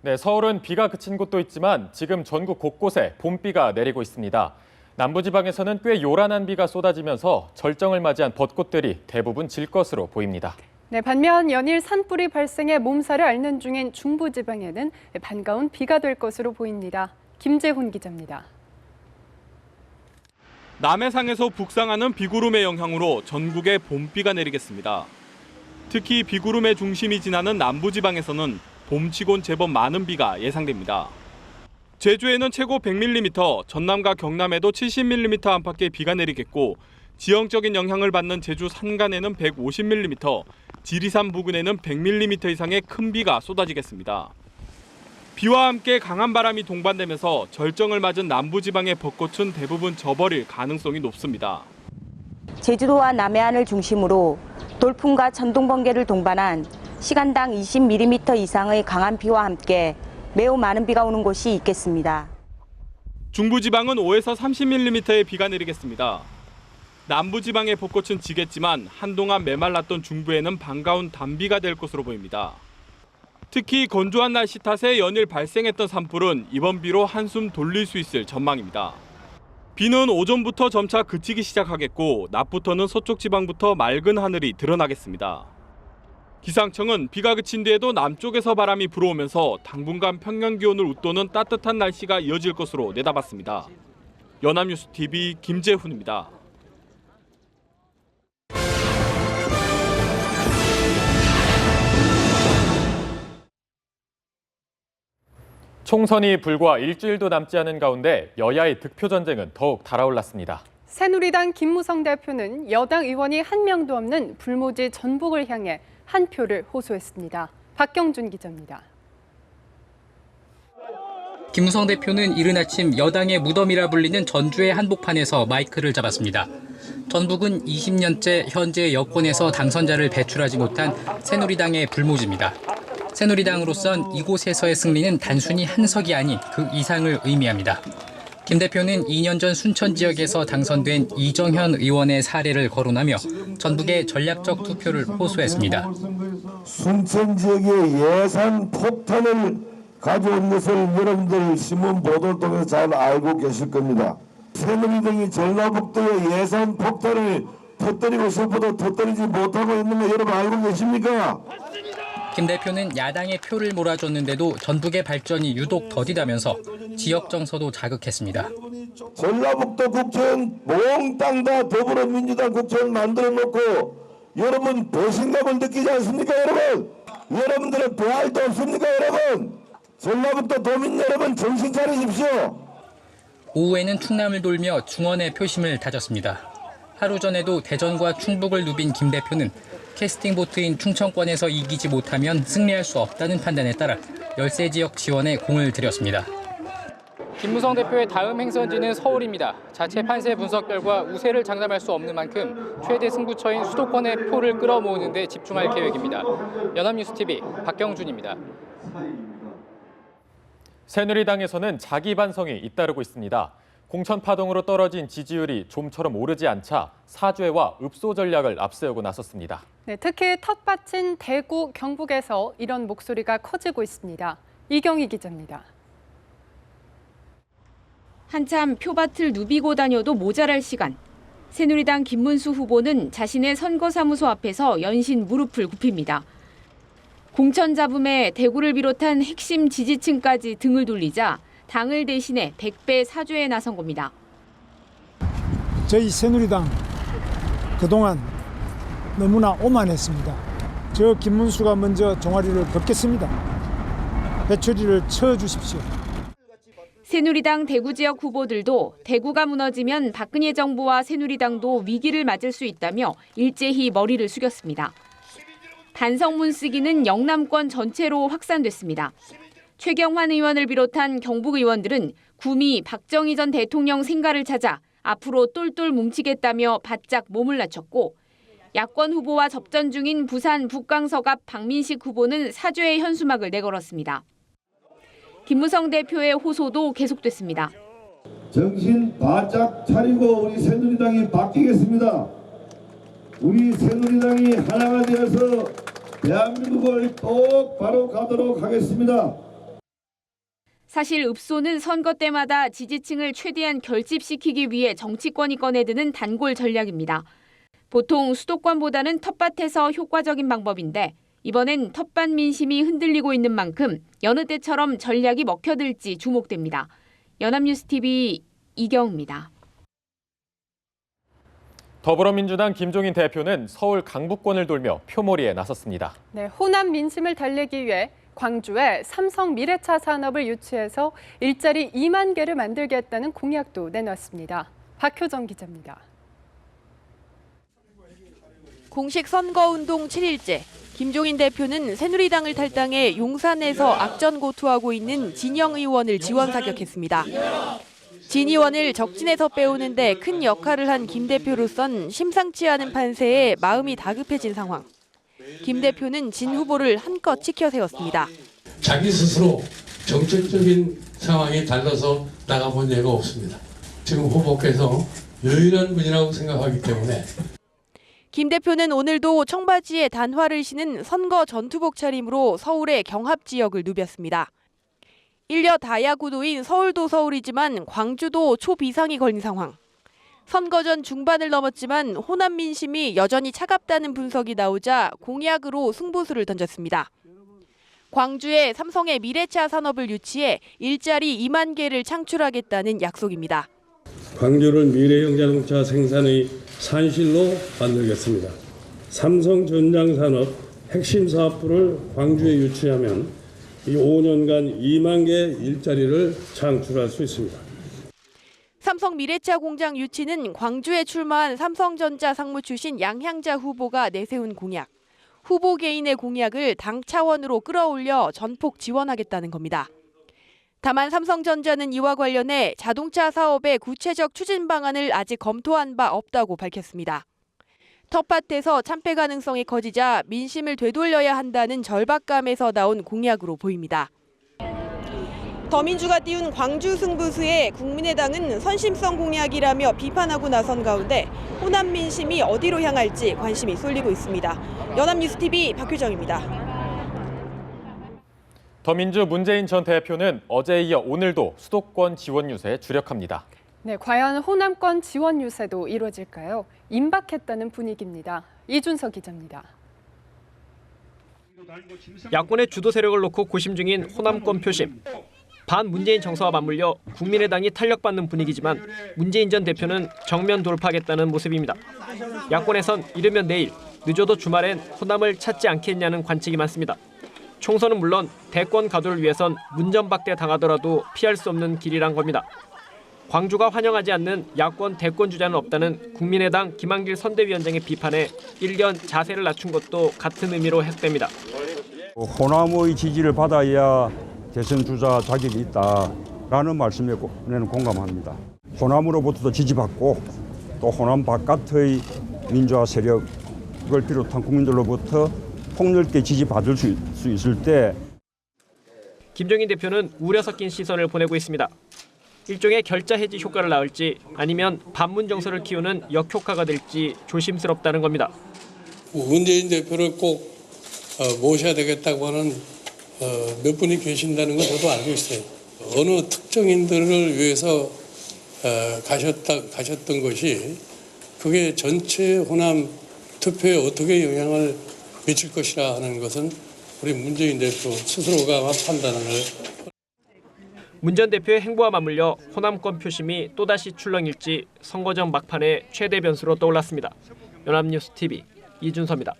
네, 서울은 비가 그친 곳도 있지만 지금 전국 곳곳에 봄비가 내리고 있습니다. 남부지방에서는 꽤 요란한 비가 쏟아지면서 절정을 맞이한 벚꽃들이 대부분 질 것으로 보입니다. 네, 반면 연일 산불이 발생해 몸살을 앓는 중인 중부지방에는 반가운 비가 될 것으로 보입니다. 김재훈 기자입니다. 남해상에서 북상하는 비구름의 영향으로 전국에 봄비가 내리겠습니다. 특히 비구름의 중심이 지나는 남부지방에서는 봄치곤 제법 많은 비가 예상됩니다. 제주에는 최고 100mm, 전남과 경남에도 70mm 안팎의 비가 내리겠고 지형적인 영향을 받는 제주 산간에는 150mm, 지리산 부근에는 100mm 이상의 큰 비가 쏟아지겠습니다. 비와 함께 강한 바람이 동반되면서 절정을 맞은 남부지방의 벚꽃은 대부분 져버릴 가능성이 높습니다. 제주도와 남해안을 중심으로 돌풍과 천둥번개를 동반한 시간당 20mm 이상의 강한 비와 함께 매우 많은 비가 오는 곳이 있겠습니다. 중부지방은 5에서 30mm의 비가 내리겠습니다. 남부지방의 벚꽃은 지겠지만 한동안 메말랐던 중부에는 반가운 단비가 될 것으로 보입니다. 특히 건조한 날씨 탓에 연일 발생했던 산불은 이번 비로 한숨 돌릴 수 있을 전망입니다. 비는 오전부터 점차 그치기 시작하겠고 낮부터는 서쪽 지방부터 맑은 하늘이 드러나겠습니다. 기상청은 비가 그친 뒤에도 남쪽에서 바람이 불어오면서 당분간 평년 기온을 웃도는 따뜻한 날씨가 이어질 것으로 내다봤습니다. 연합뉴스TV 김재훈입니다. 총선이 불과 일주일도 남지 않은 가운데 여야의 득표 전쟁은 더욱 달아올랐습니다. 새누리당 김무성 대표는 여당 의원이 한 명도 없는 불모지 전북을 향해 한 표를 호소했습니다. 박경준 기자입니다. 김무성 대표는 이른 아침 여당의 무덤이라 불리는 전주의 한복판에서 마이크를 잡았습니다. 전북은 20년째 현재 여권에서 당선자를 배출하지 못한 새누리당의 불모지입니다. 새누리당으로선 이곳에서의 승리는 단순히 한 석이 아닌 그 이상을 의미합니다. 김 대표는 2년 전 순천 지역에서 당선된 이정현 의원의 사례를 거론하며 전북의 전략적 투표를 호소했습니다. 순천 지역의 예산 폭탄을 가져온 것을 여러분들 신문 보도를 통해서 잘 알고 계실 겁니다. 새누리당이 전라북도의 예산 폭탄을 터뜨리고 싶어도 터뜨리지 못하고 있는 거 여러분 알고 계십니까? 김 대표는 야당의 표를 몰아줬는데도 전북의 발전이 유독 더디다면서 지역 정서도 자극했습니다. 전라북도 국회의원 몽땅 다 더불어민주당 국회의원 만들어 놓고 여러분 배신감을 느끼지 않습니까 여러분? 여러분들은 배알도 없습니까 여러분? 전라북도 도민 여러분 정신 차리십시오. 오후에는 충남을 돌며 중원의 표심을 다졌습니다. 하루 전에도 대전과 충북을 누빈 김 대표는 캐스팅 보트인 충청권에서 이기지 못하면 승리할 수 없다는 판단에 따라 열세 지역 지원에 공을 들였습니다. 김무성 대표의 다음 행선지는 서울입니다. 자체 판세 분석 결과 우세를 장담할 수 없는 만큼 최대 승부처인 수도권의 표를 끌어모으는 데 집중할 계획입니다. 연합뉴스TV 박경준입니다. 새누리당에서는 자기 반성이 잇따르고 있습니다. 공천 파동으로 떨어진 지지율이 좀처럼 오르지 않자 사죄와 읍소 전략을 앞세우고 나섰습니다. 네, 특히 텃밭인 대구, 경북에서 이런 목소리가 커지고 있습니다. 이경희 기자입니다. 한참 표밭을 누비고 다녀도 모자랄 시간. 새누리당 김문수 후보는 자신의 선거사무소 앞에서 연신 무릎을 굽힙니다. 공천 잡음에 대구를 비롯한 핵심 지지층까지 등을 돌리자 당을 대신해 100배 사죄에 나선 겁니다. 저희 새누리당 그동안 너무나 오만했습니다. 저 김문수가 먼저 종아리를 걷겠습니다. 회초리를 쳐주십시오. 새누리당 대구 지역 후보들도 대구가 무너지면 박근혜 정부와 새누리당도 위기를 맞을 수 있다며 일제히 머리를 숙였습니다. 반성문 쓰기는 영남권 전체로 확산됐습니다. 최경환 의원을 비롯한 경북 의원들은 구미 박정희 전 대통령 생가를 찾아 앞으로 똘똘 뭉치겠다며 바짝 몸을 낮췄고 야권 후보와 접전 중인 부산 북강석 앞 박민식 후보는 사죄의 현수막을 내걸었습니다. 김무성 대표의 호소도 계속됐습니다. 정신 바짝 차리고 우리 새누리당이 바뀌겠습니다. 우리 새누리당이 하나가 되어서 대한민국을 똑바로 가도록 하겠습니다. 사실 읍소는 선거 때마다 지지층을 최대한 결집시키기 위해 정치권이 꺼내드는 단골 전략입니다. 보통 수도권보다는 텃밭에서 효과적인 방법인데 이번엔 텃밭 민심이 흔들리고 있는 만큼 여느 때처럼 전략이 먹혀들지 주목됩니다. 연합뉴스TV 이경우입니다. 더불어민주당 김종인 대표는 서울 강북권을 돌며 표몰이에 나섰습니다. 네, 호남 민심을 달래기 위해 광주에 삼성 미래차 산업을 유치해서 일자리 2만 개를 만들겠다는 공약도 내놨습니다. 박효정 기자입니다. 공식 선거운동 7일째, 김종인 대표는 새누리당을 탈당해 용산에서 악전고투하고 있는 진영 의원을 지원 사격했습니다. 진 의원을 적진에서 빼오는데 큰 역할을 한 김 대표로선 심상치 않은 판세에 마음이 다급해진 상황. 김 대표는 진 후보를 한껏 치켜 세웠습니다. 자기 스스로 정책적인 상황이 달라서 나가본 예가 없습니다. 지금 후보께서 유일한 분이라고 생각하기 때문에. 김 대표는 오늘도 청바지에 단화를 신은 선거 전투복 차림으로 서울의 경합 지역을 누볐습니다. 일려 다야 구도인 서울도 서울이지만 광주도 초비상이 걸린 상황. 선거 전 중반을 넘었지만 호남 민심이 여전히 차갑다는 분석이 나오자 공약으로 승부수를 던졌습니다. 광주에 삼성의 미래차 산업을 유치해 일자리 2만 개를 창출하겠다는 약속입니다. 광주를 미래형 자동차 생산의 산실로 만들겠습니다. 삼성전장산업 핵심 사업부를 광주에 유치하면 이 5년간 2만 개 일자리를 창출할 수 있습니다. 삼성 미래차 공장 유치는 광주에 출마한 삼성전자 상무 출신 양향자 후보가 내세운 공약. 후보 개인의 공약을 당 차원으로 끌어올려 전폭 지원하겠다는 겁니다. 다만 삼성전자는 이와 관련해 자동차 사업의 구체적 추진 방안을 아직 검토한 바 없다고 밝혔습니다. 텃밭에서 참패 가능성이 커지자 민심을 되돌려야 한다는 절박감에서 나온 공약으로 보입니다. 더민주가 띄운 광주 승부수에 국민의당은 선심성 공약이라며 비판하고 나선 가운데 호남 민심이 어디로 향할지 관심이 쏠리고 있습니다. 연합뉴스TV 박효정입니다. 더민주 문재인 전 대표는 어제에 이어 오늘도 수도권 지원 유세에 주력합니다. 네, 과연 호남권 지원 유세도 이루어질까요? 임박했다는 분위기입니다. 이준석 기자입니다. 야권의 주도 세력을 놓고 고심 중인 호남권 표심. 반 문재인 정서와 맞물려 국민의당이 탄력받는 분위기지만 문재인 전 대표는 정면 돌파하겠다는 모습입니다. 야권에선 이르면 내일, 늦어도 주말엔 호남을 찾지 않겠냐는 관측이 많습니다. 총선은 물론 대권 가도를 위해선 문전박대 당하더라도 피할 수 없는 길이란 겁니다. 광주가 환영하지 않는 야권 대권 주자는 없다는 국민의당 김한길 선대위원장의 비판에 일견 자세를 낮춘 것도 같은 의미로 해석됩니다. 호남의 지지를 받아야 대선 주자 자격이 있다라는 말씀에 공감합니다. 호남으로부터도 지지받고 또 호남 바깥의 민주화 세력을 비롯한 국민들로부터 폭넓게 지지받을 수 있을 때 김종인 대표는 우려 섞인 시선을 보내고 있습니다. 일종의 결자 해지 효과를 낳을지 아니면 반문 정서를 키우는 역효과가 될지 조심스럽다는 겁니다. 문재인 대표를 꼭 모셔야 되겠다고 하는 몇 분이 계신다는 건 저도 알고 있어요. 어느 특정인들을 위해서 가셨던 것이 그게 전체 호남 투표에 어떻게 영향을 미칠 것이라 하는 것은 우리 문재인 대표 스스로가 판단을. 문 전 대표의 행보와 맞물려 호남권 표심이 또다시 출렁일지 선거전 막판의 최대 변수로 떠올랐습니다. 연합뉴스TV 이준서입니다.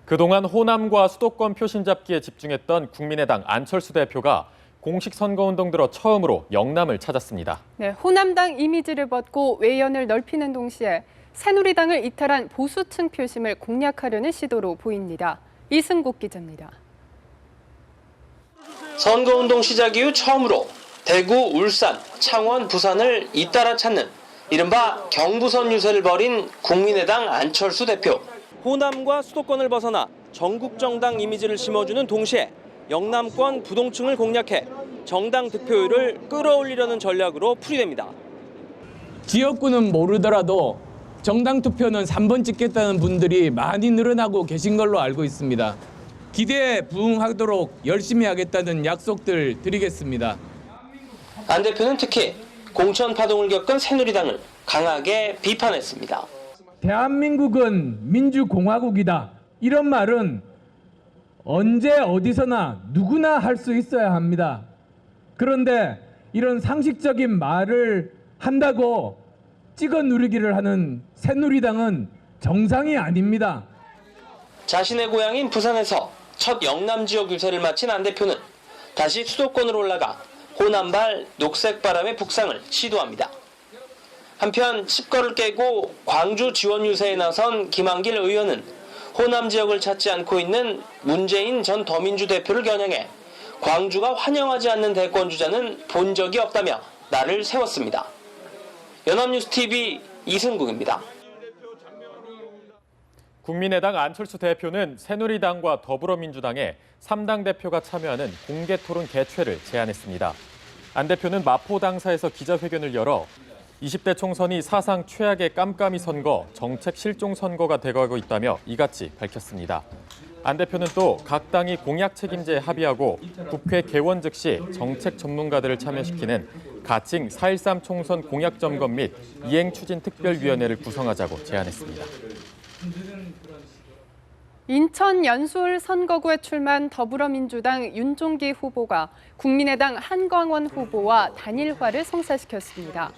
그동안 호남과 수도권 표심 잡기에 집중했던 국민의당 안철수 대표가 공식 선거운동 들어 처음으로 영남을 찾았습니다. 네, 호남당 이미지를 벗고 외연을 넓히는 동시에 새누리당을 이탈한 보수층 표심을 공략하려는 시도로 보입니다. 이승국 기자입니다. 선거운동 시작 이후 처음으로 대구, 울산, 창원, 부산을 잇따라 찾는 이른바 경부선 유세를 벌인 국민의당 안철수 대표. 호남과 수도권을 벗어나 전국 정당 이미지를 심어주는 동시에 영남권 부동층을 공략해 정당 득표율을 끌어올리려는 전략으로 풀이됩니다. 지역구는 모르더라도 정당 투표는 3번 찍겠다는 분들이 많이 늘어나고 계신 걸로 알고 있습니다. 기대에 부응하도록 열심히 하겠다는 약속들 드리겠습니다. 안 대표는 특히 공천 파동을 겪은 새누리당을 강하게 비판했습니다. 대한민국은 민주공화국이다. 이런 말은 언제 어디서나 누구나 할 수 있어야 합니다. 그런데 이런 상식적인 말을 한다고 찍어 누르기를 하는 새누리당은 정상이 아닙니다. 자신의 고향인 부산에서 첫 영남 지역 유세를 마친 안 대표는 다시 수도권으로 올라가 호남발 녹색바람의 북상을 시도합니다. 한편 칩거를 깨고 광주 지원 유세에 나선 김한길 의원은 호남 지역을 찾지 않고 있는 문재인 전 더민주 대표를 겨냥해 광주가 환영하지 않는 대권 주자는 본 적이 없다며 날을 세웠습니다. 연합뉴스TV 이승국입니다. 국민의당 안철수 대표는 새누리당과 더불어민주당의 3당 대표가 참여하는 공개토론 개최를 제안했습니다. 안 대표는 마포 당사에서 기자회견을 열어 20대 총선이 사상 최악의 깜깜이 선거, 정책 실종 선거가 돼가고 있다며 이같이 밝혔습니다. 안 대표는 또 각 당이 공약 책임제에 합의하고 국회 개원 즉시 정책 전문가들을 참여시키는 가칭 4.13 총선 공약 점검 및 이행 추진 특별위원회를 구성하자고 제안했습니다. 인천 연수울 선거구에 출마한 더불어민주당 윤종기 후보가 국민의당 한광원 후보와 단일화를 성사시켰습니다.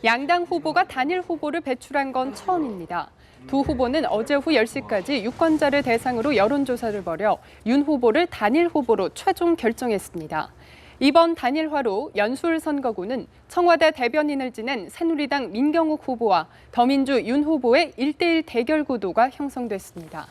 양당 후보가 단일 후보를 배출한 건 처음입니다. 두 후보는 어제 오후 10시까지 유권자를 대상으로 여론조사를 벌여 윤 후보를 단일 후보로 최종 결정했습니다. 이번 단일화로 연수울 선거구는 청와대 대변인을 지낸 새누리당 민경욱 후보와 더민주 윤 후보의 1대1 대결 구도가 형성됐습니다.